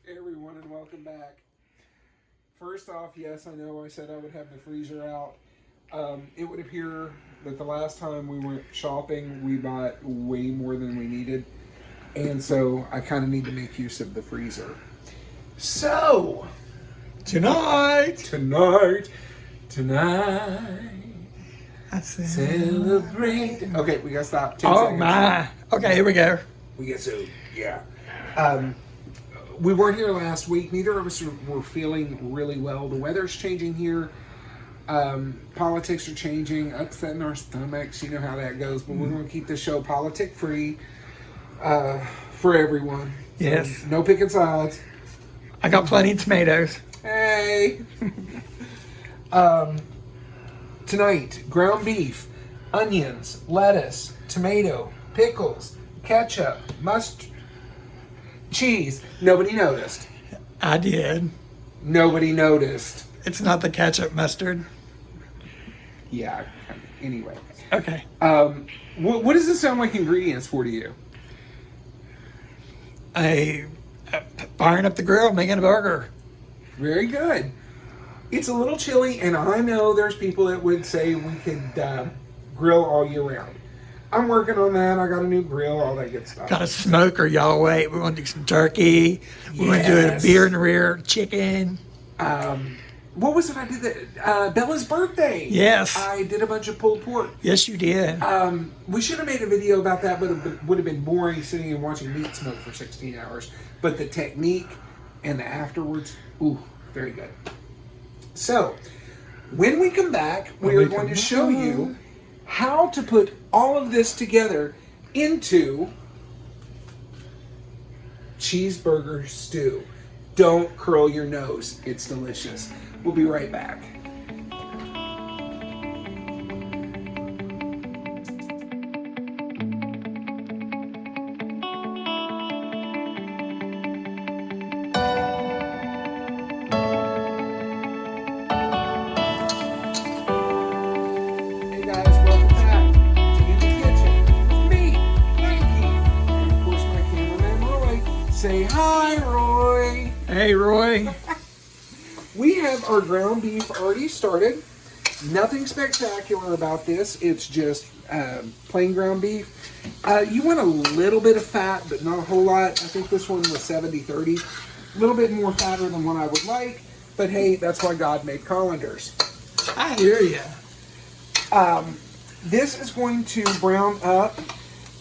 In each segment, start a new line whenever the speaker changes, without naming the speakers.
Hey everyone, and welcome back. First off, yes, I know I said I would have the freezer out. It would appear that the last time we went shopping, we bought way more than we needed, and so I kind of need to make use of the freezer. So,
Tonight,
tonight,
I said,
celebrate. Okay, we gotta stop. 10
oh
seconds.
my. Okay, here we go.
We get sued. Yeah. We weren't here last week. Neither of us were feeling really well. The weather's changing here. Politics are changing, upsetting our stomachs. You know how that goes. But we're going to keep the show politic free for everyone. So
Yes.
no picking sides.
I got plenty of tomatoes.
Hey. Tonight, ground beef, onions, lettuce, tomato, pickles, ketchup, mustard, cheese. Nobody noticed.
I did.
Nobody noticed.
It's not the ketchup mustard.
Yeah. Anyway,
Okay.
what does this sound like ingredients for to you?
Firing up the grill, making a burger.
Very good. It's a little chilly, and I know there's people that would say we could grill all year round. I'm working on that. I got a new grill, all that good stuff.
Got a smoker, y'all. Wait, we want to do some turkey. We want to do a
Yes.
beer in the rear, chicken.
What was it I did that? Bella's birthday.
Yes.
I did a bunch of pulled pork.
Yes, you did.
We should have made a video about that, but it would have been boring sitting and watching meat smoke for 16 hours. But the technique and the afterwards, ooh, very good. So, when we come back, we are going to show you how to put all of this together into cheeseburger stew. Don't curl your nose. It's delicious. We'll be right back. Hey guys, welcome back to In the Kitchen with me, Mikey, and of course my cameraman Roy. Say hi, Roy.
Hey, Roy.
We have our ground beef already started. Nothing spectacular about this. It's just plain ground beef. You want a little bit of fat, but not a whole lot. I think this one was 70-30. A little bit more fatter than what I would like. But hey, that's why God made colanders.
I hear you.
This is going to brown up.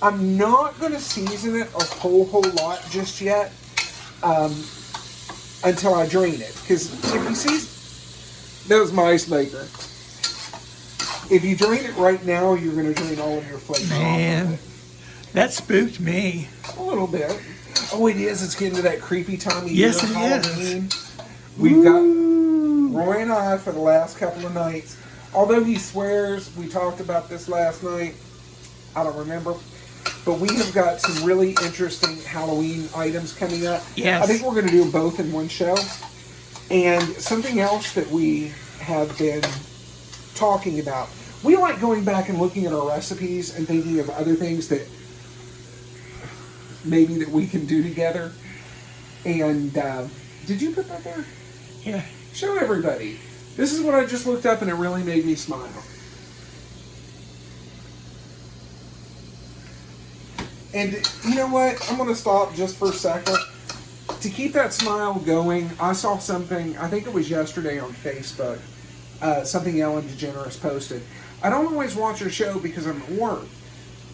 I'm not going to season it a whole lot just yet until I drain it. Because if you season, that was my ice maker. If you drain it right now, you're going to drain all of your flavor
Man,
off of
that spooked me.
it. A little bit. Oh, it is. It's getting to that creepy time of
Yes,
year.
it is.
Halloween. We've got Roy and I for the last couple of nights. Although he swears, we talked about this last night. I don't remember. But we have got some really interesting Halloween items coming up.
Yes.
I think we're going to do them both in one show. And something else that we have been talking about. We like going back and looking at our recipes and thinking of other things that maybe that we can do together. And did you put that there?
Yeah.
Show everybody. This is what I just looked up and it really made me smile. And you know what? I'm going to stop just for a second. To keep that smile going, I saw something, I think it was yesterday on Facebook, something Ellen DeGeneres posted. I don't always watch her show because I'm at work,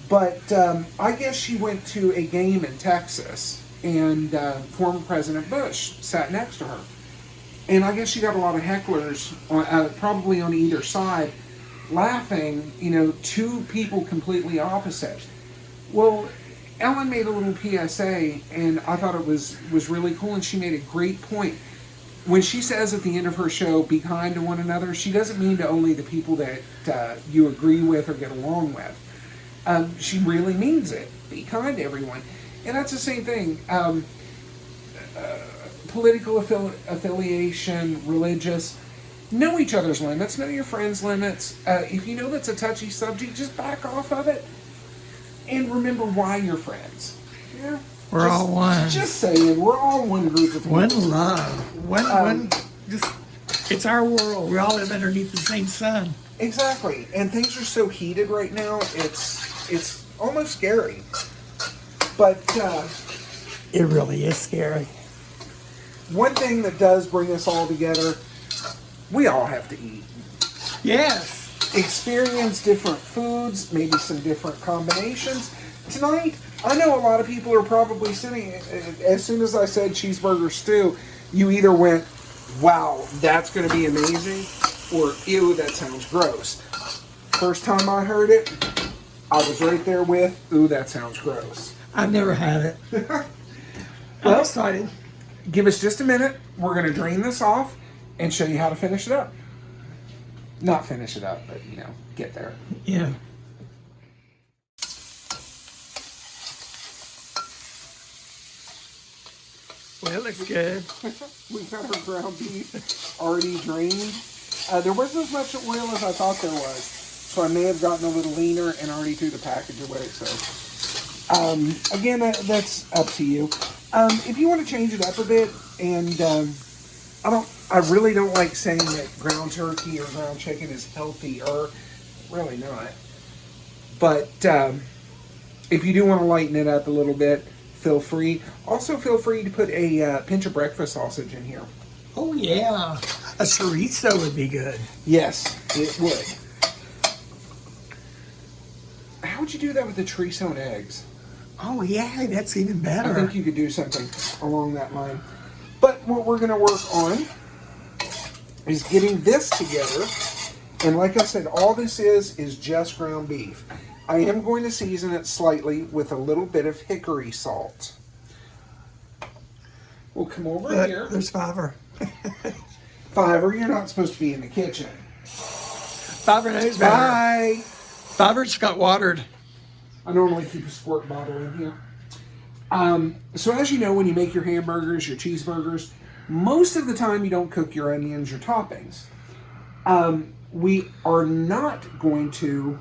but I guess she went to a game in Texas and former President Bush sat next to her. And I guess she got a lot of hecklers, probably on either side, laughing, two people completely opposite. Well, Ellen made a little PSA, and I thought it was really cool, and she made a great point. When she says at the end of her show, be kind to one another, she doesn't mean to only the people that you agree with or get along with. She really means it. Be kind to everyone. And that's the same thing. Political affiliation, religious, know each other's limits, know your friends' limits. If you know that's a touchy subject, just back off of it. And remember why you're friends. Yeah.
We're all one.
Just saying, we're all one group of people.
One love. One, just, it's our world. We all live underneath the same sun.
Exactly. And things are so heated right now, it's almost scary. But
It really is scary.
one thing that does bring us all together, we all have to eat.
Yes.
Experience different foods, maybe some different combinations. Tonight, I know a lot of people are probably sitting, as soon as I said cheeseburger stew, you either went, wow, that's going to be amazing, or ew, that sounds gross. First time I heard it, I was right there with, ooh, that sounds gross.
I've never had it.
Well,
I'm excited.
give us just a minute. We're going to drain this off and show you how to finish it up. Not finish it up, but, get there.
Yeah. Well, it looks good.
We got our ground beef already drained. There wasn't as much oil as I thought there was, so I may have gotten a little leaner and already threw the package away. So, again, that's up to you. If you want to change it up a bit, and I really don't like saying that ground turkey or ground chicken is healthy, or really not. But if you do want to lighten it up a little bit, feel free. Also, feel free to put a pinch of breakfast sausage in here.
Oh, yeah. A chorizo would be good.
Yes, it would. How would you do that with the chorizo and eggs?
Oh, yeah, that's even better.
I think you could do something along that line. But what we're going to work on is getting this together. And like I said, all this is just ground beef. I am going to season it slightly with a little bit of hickory salt. We'll come over here.
There's Fiver.
Fiver, you're not supposed to be in the kitchen.
Fiver knows better.
Bye.
Fiver just got watered.
I normally keep a squirt bottle in here. So as you know, when you make your hamburgers, your cheeseburgers, most of the time you don't cook your onions, your toppings. We are not going to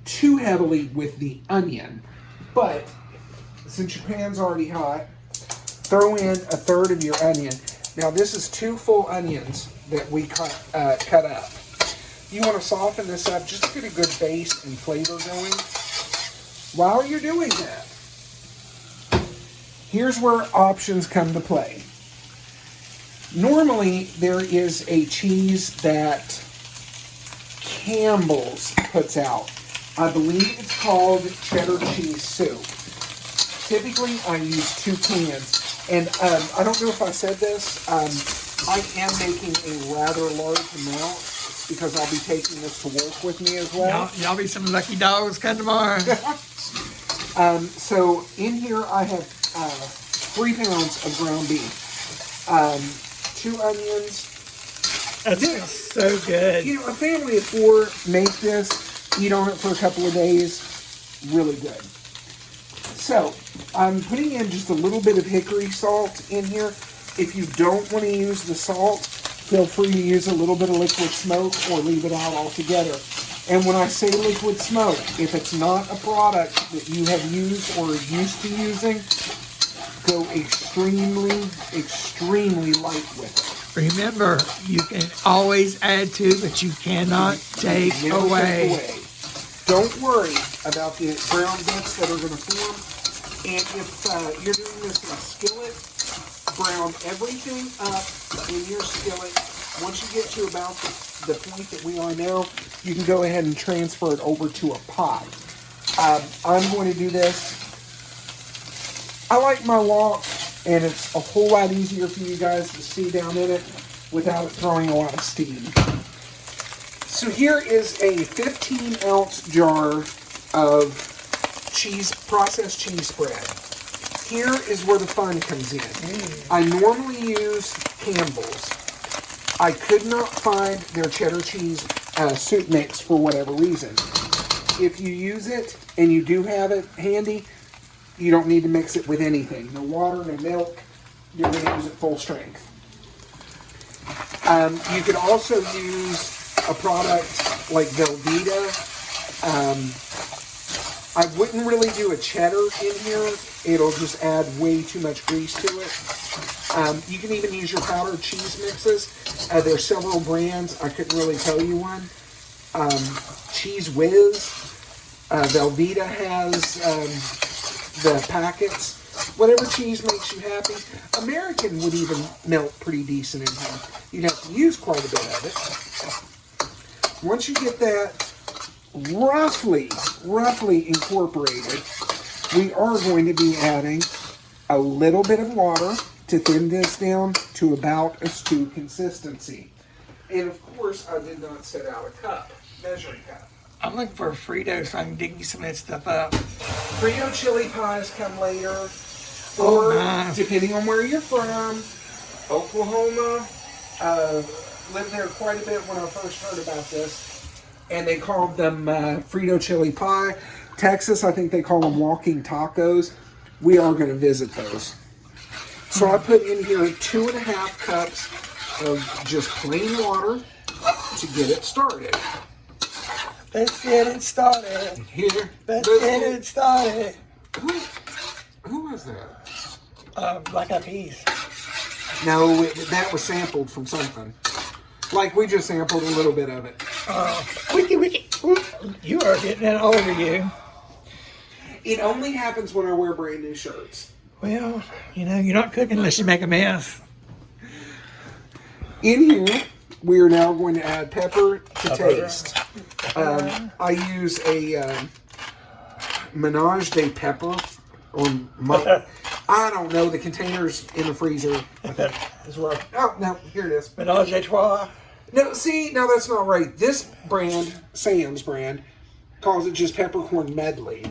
too heavily with the onion, but since your pan's already hot, throw in a third of your onion. Now this is 2 full onions that we cut up. You want to soften this up just to get a good base and flavor going. While you're doing that, here's where options come to play. Normally, there is a cheese that Campbell's puts out. I believe it's called cheddar cheese soup. Typically, I use 2 cans. And I don't know if I said this, I am making a rather large amount because I'll be taking this to work with me as well.
Y'all be some lucky dogs come tomorrow.
So in here I have 3 pounds of ground beef, 2 onions.
That's so good.
A family of 4 make this, eat on it for a couple of days, really good. So I'm putting in just a little bit of hickory salt in here. If you don't want to use the salt, feel free to use a little bit of liquid smoke or leave it out altogether. And when I say liquid smoke, if it's not a product that you have used or are used to using, go extremely, extremely light with it.
Remember, you can always add to, but you cannot take
Never
away.
take away. Don't worry about the brown bits that are going to form. And if you're doing this in a skillet, brown everything up in your skillet. Once you get to about the point that we are now, you can go ahead and transfer it over to a pot. I'm going to do this. I like my wok, and it's a whole lot easier for you guys to see down in it without it throwing a lot of steam. So here is a 15-ounce jar of processed cheese spread. Here is where the fun comes in. I normally use Campbell's. I could not find their cheddar cheese soup mix for whatever reason. If you use it and you do have it handy, you don't need to mix it with anything. No water, no milk. You're going to use it full strength. You could also use a product like Velveeta. I wouldn't really do a cheddar in here it'll just add way too much grease to it. You can even use your powdered cheese mixes. There's several brands. I couldn't really tell you one. Cheese Whiz. Velveeta has the packets. Whatever cheese makes you happy. American would even melt pretty decent in here. You'd have to use quite a bit of it. Once you get that roughly incorporated, we are going to be adding a little bit of water to thin this down to about a stew consistency. And of course, I did not set out a measuring cup.
I'm looking for a Frito so I can dig some of that stuff up.
Frito chili pies come later. Or, depending on where you're from, Oklahoma, lived there quite a bit when I first heard about this. And they called them Frito chili pie. Texas, I think they call them walking tacos. We are going to visit those. So I put in here 2.5 cups of just plain water to get it started.
Let's get it started.
Here.
Let's get it started.
Who was that?
Black Eyed Peas.
No, that was sampled from something. Like we just sampled a little bit of it.
Wiki. You are getting that all over you.
It only happens when I wear brand new shirts.
Well, you know, you're not cooking unless you make a mess.
In here, we are now going to add pepper to taste. I use a Menage de Pepper. I don't know, the containers in the freezer.
As well.
Oh, no, here it is.
Menage a trois.
No, see, no, that's not right. This brand, Sam's brand, calls it just peppercorn medley.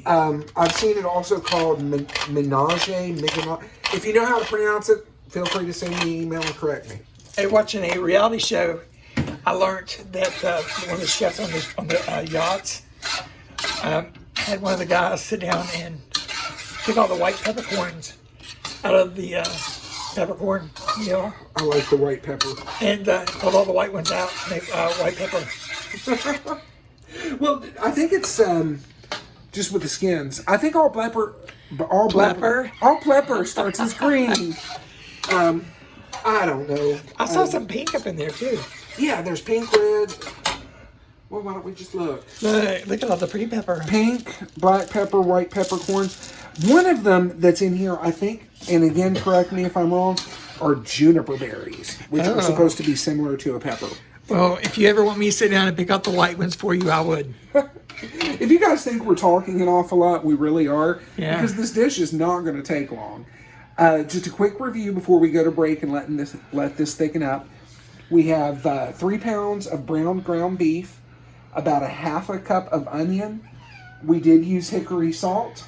I've seen it also called Menage. If you know how to pronounce it, feel free to send me an email and correct me.
Hey, watching a reality show, I learned that one of the chefs on the yachts had one of the guys sit down and took all the white peppercorns out of the peppercorn meal.
I like the white pepper.
And pulled all the white ones out, make white pepper.
Well, I think it's just with the skins. I think all pepper starts as green. I don't know.
I saw some pink up in there too.
Yeah, there's pink, red. Well, why don't we just look?
Look at all the pretty pepper.
Pink, black pepper, white peppercorns. One of them that's in here, I think, and again, correct me if I'm wrong, are juniper berries, which are supposed to be similar to a pepper.
Well, if you ever want me to sit down and pick out the white ones for you, I would.
If you guys think we're talking an awful lot, we really are.
Yeah.
Because this dish is not going to take long. Just a quick review before we go to break and let this thicken up. We have 3 pounds of brown ground beef, about 1/2 cup of onion. We did use hickory salt.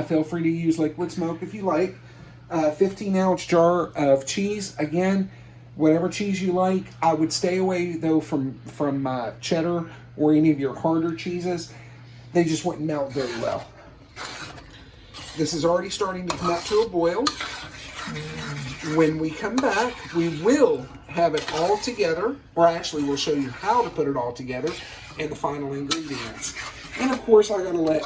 Feel free to use liquid smoke if you like. 15-ounce jar of cheese. Again, whatever cheese you like. I would stay away, though, from cheddar or any of your harder cheeses. They just wouldn't melt very well. This is already starting to come up to a boil. When we come back, we will have it all together, or actually we'll show you how to put it all together and the final ingredients. And of course, I gotta let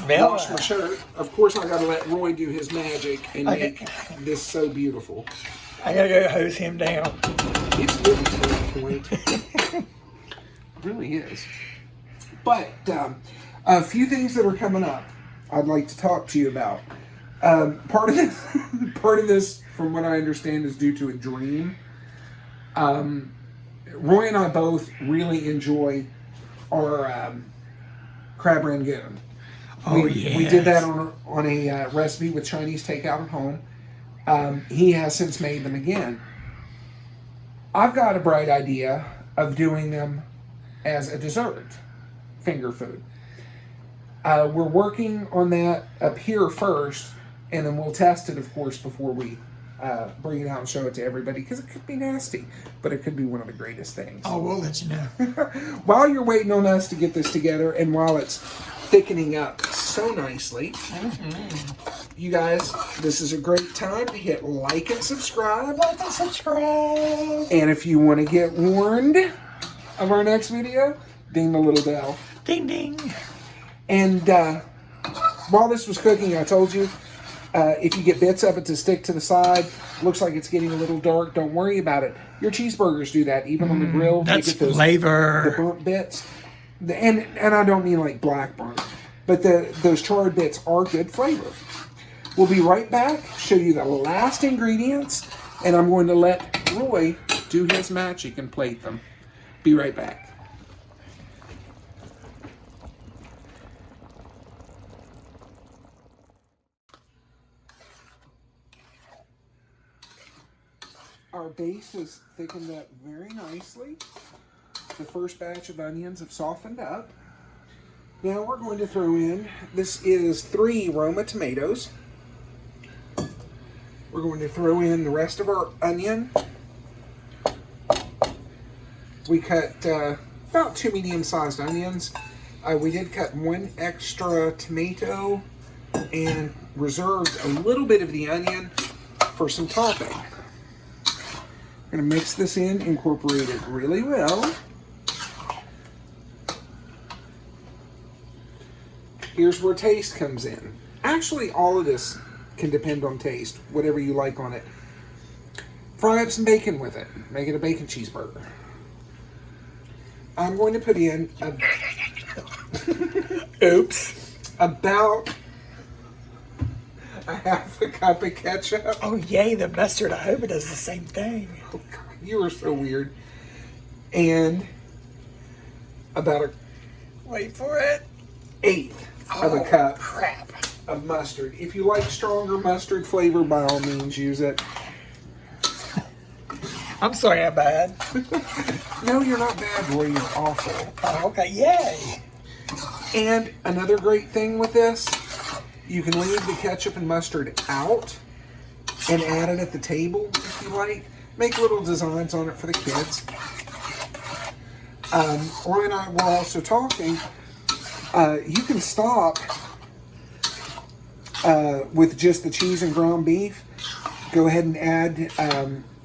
wash my shirt. Of course, I gotta let Roy do his magic and make this so beautiful.
I gotta go hose him down.
It's really to that point. It really is. But a few things that are coming up I'd like to talk to you about. Part of this, from what I understand, is due to a dream. Roy and I both really enjoy our crab rangoon. We did that on a recipe with Chinese takeout at home. He has since made them again. I've got a bright idea of doing them as a dessert, finger food. We're working on that up here first, and then we'll test it, of course, before we bring it out and show it to everybody, because it could be nasty, but it could be one of the greatest things.
Oh, we'll let you know.
While you're waiting on us to get this together, and while it's thickening up so nicely, you guys, this is a great time to hit like and subscribe. And if you want to get warned of our next video, ding the little bell.
Ding, ding.
And while this was cooking, I told you, if you get bits of it to stick to the side, looks like it's getting a little dark, don't worry about it. Your cheeseburgers do that, even on the grill.
That's
you get those,
flavor.
the burnt bits. And I don't mean like black burnt, but those charred bits are good flavor. We'll be right back, show you the last ingredients, and I'm going to let Roy do his magic and plate them. Be right back. Our base is thickened up very nicely. The first batch of onions have softened up. Now we're going to throw in, this is 3 Roma tomatoes. We're going to throw in the rest of our onion. We cut about 2 medium-sized onions. We did cut 1 extra tomato and reserved a little bit of the onion for some topping. We're going to mix this in, incorporate it really well. Here's where taste comes in. Actually, all of this can depend on taste, whatever you like on it. Fry up some bacon with it. Make it a bacon cheeseburger. I'm going to put in about a half a cup of ketchup.
Oh, yay, the mustard. I hope it does the same thing.
Oh, God, you are so weird. And about a,
wait for it,
1/8 of a cup
crap.
of mustard. If you like stronger mustard flavor, by all means, use it.
I'm sorry I'm bad.
No, you're not bad, Roy. You're awful.
Oh, okay, yay.
And another great thing with this, you can leave the ketchup and mustard out and add it at the table if you like. Make little designs on it for the kids. Roy and I were also talking. You can stop with just the cheese and ground beef. Go ahead and add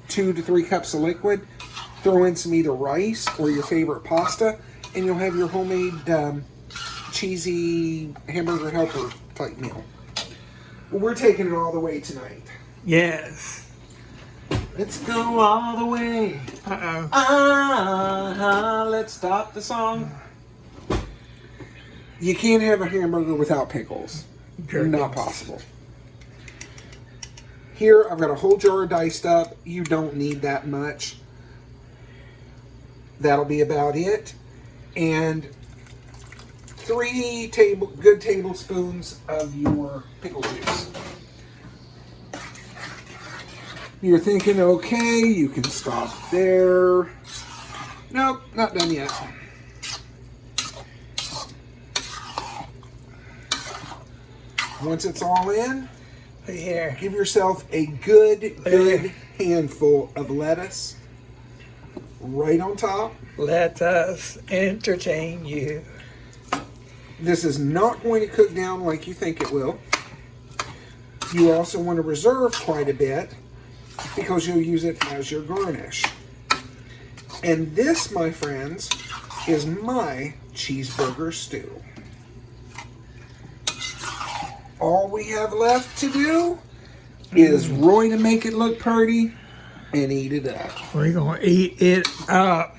2 to 3 cups of liquid. Throw in some either rice or your favorite pasta, and you'll have your homemade cheesy hamburger helper type meal. Well, we're taking it all the way tonight.
Yes.
Let's go all the way. Let's stop the song. You can't have a hamburger without pickles. Not possible. Here, I've got a whole jar diced up. You don't need that much. That'll be about it. And 3 good tablespoons of your pickle juice. You're thinking, okay, you can stop there. Nope, not done yet. Once it's all in,
Here.
give yourself a good handful of lettuce right on top.
Let us entertain you.
This is not going to cook down like you think it will. You also want to reserve quite a bit because you'll use it as your garnish. And this, my friends, is my cheeseburger stew. All we have left to do is Roy to make it look pretty and eat it up.
We're going to eat it up.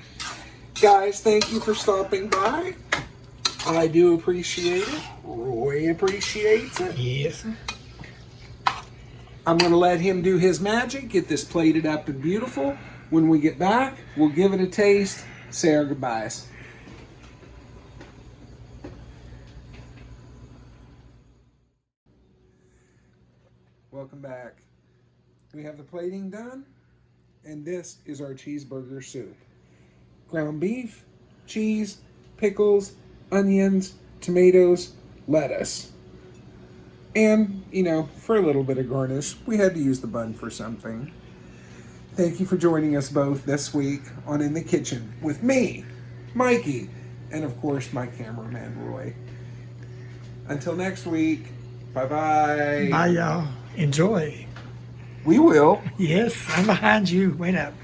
Guys, thank you for stopping by. I do appreciate it. Roy appreciates it.
Yes.
I'm going to let him do his magic, get this plated up and beautiful. When we get back, we'll give it a taste, say our goodbyes. Welcome back. We have the plating done, and this is our cheeseburger soup. Ground beef, cheese, pickles, onions, tomatoes, lettuce. And, you know, for a little bit of garnish, we had to use the bun for something. Thank you for joining us both this week on In the Kitchen with me, Mikey, and of course my cameraman, Roy. Until next week, bye-bye.
Bye, y'all. Enjoy.
We will.
Yes, I'm behind you. Wait up.